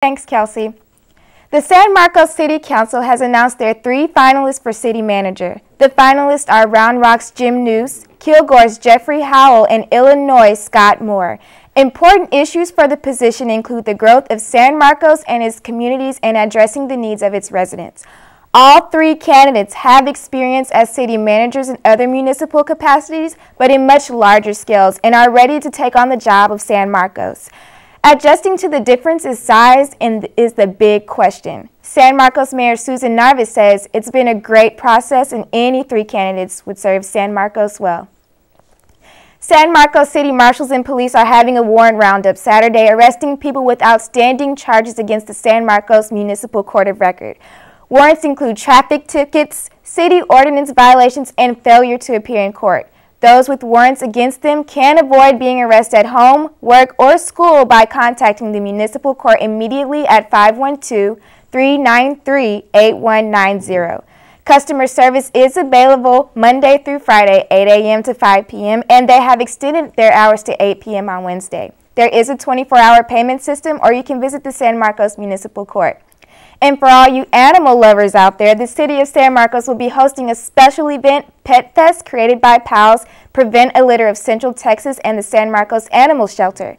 Thanks, Kelsey. The San Marcos City Council has announced their 3 finalists for city manager. The finalists are Round Rock's Jim Noose, Kilgore's Jeffrey Howell, and Illinois' Scott Moore. Important issues for the position include the growth of San Marcos and its communities and addressing the needs of its residents. All 3 candidates have experience as city managers in other municipal capacities, but in much larger scales, and are ready to take on the job of San Marcos. Adjusting to the difference in size is the big question. San Marcos Mayor Susan Narvis says it's been a great process and any 3 candidates would serve San Marcos well. San Marcos City Marshals and police are having a warrant roundup Saturday, arresting people with outstanding charges against the San Marcos Municipal Court of Record. Warrants include traffic tickets, city ordinance violations, and failure to appear in court. Those with warrants against them can avoid being arrested at home, work, or school by contacting the municipal court immediately at 512-393-8190. Customer service is available Monday through Friday, 8 a.m. to 5 p.m., and they have extended their hours to 8 p.m. on Wednesday. There is a 24-hour payment system, or you can visit the San Marcos Municipal Court. And for all you animal lovers out there, the city of San Marcos will be hosting a special event, Pet Fest, created by PALS, Prevent a Litter of Central Texas, and the San Marcos Animal Shelter.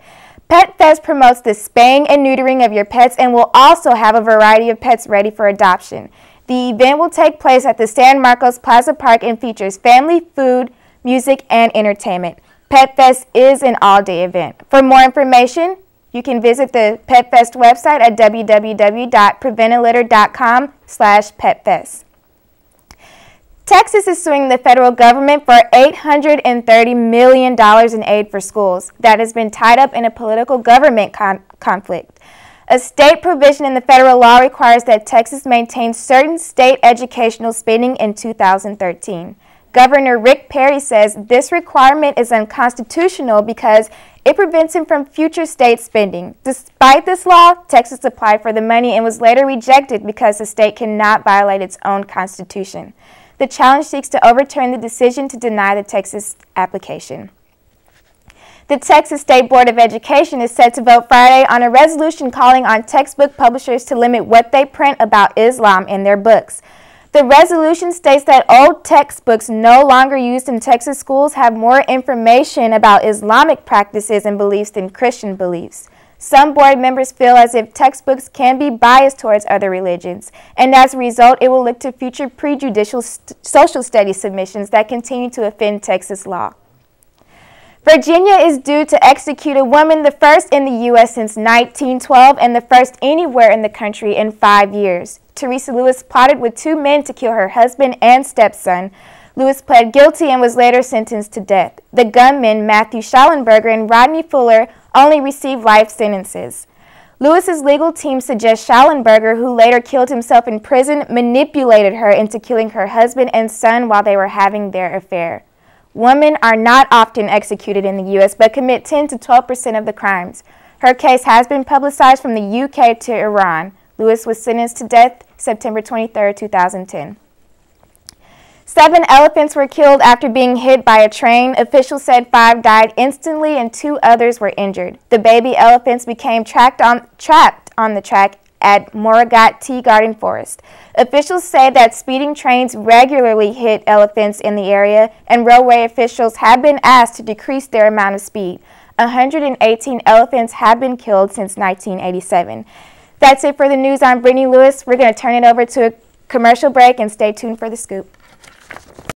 Pet Fest promotes the spaying and neutering of your pets and will also have a variety of pets ready for adoption. The event will take place at the San Marcos Plaza Park and features family, food, music, and entertainment. Pet Fest is an all-day event. For more information, you can visit the Pet Fest website at www.preventalitter.com/petfest. Texas is suing the federal government for $830 million in aid for schools that has been tied up in a political government conflict. A state provision in the federal law requires that Texas maintain certain state educational spending in 2013. Governor Rick Perry says this requirement is unconstitutional because it prevents him from future state spending. Despite this law, Texas applied for the money and was later rejected because the state cannot violate its own constitution. The challenge seeks to overturn the decision to deny the Texas application. The Texas State Board of Education is set to vote Friday on a resolution calling on textbook publishers to limit what they print about Islam in their books. The resolution states that old textbooks no longer used in Texas schools have more information about Islamic practices and beliefs than Christian beliefs. Some board members feel as if textbooks can be biased towards other religions, and as a result, it will look to future prejudicial social studies submissions that continue to offend Texas law. Virginia is due to execute a woman, the first in the U.S. since 1912 and the first anywhere in the country in 5 years. Teresa Lewis plotted with 2 men to kill her husband and stepson. Lewis pled guilty and was later sentenced to death. The gunmen, Matthew Schallenberger and Rodney Fuller, only received life sentences. Lewis's legal team suggests Schallenberger, who later killed himself in prison, manipulated her into killing her husband and son while they were having their affair. Women are not often executed in the U.S., but commit 10 to 12% of the crimes. Her case has been publicized from the U.K. to Iran. Lewis was sentenced to death September 23, 2010. 7 elephants were killed after being hit by a train. Officials said 5 died instantly and 2 others were injured. The baby elephants became trapped on the track at Moragat Tea Garden Forest. Officials say that speeding trains regularly hit elephants in the area, and railway officials have been asked to decrease their amount of speed. 118 elephants have been killed since 1987. That's it for the news. I'm Brittany Lewis. We're going to turn it over to a commercial break and stay tuned for the scoop.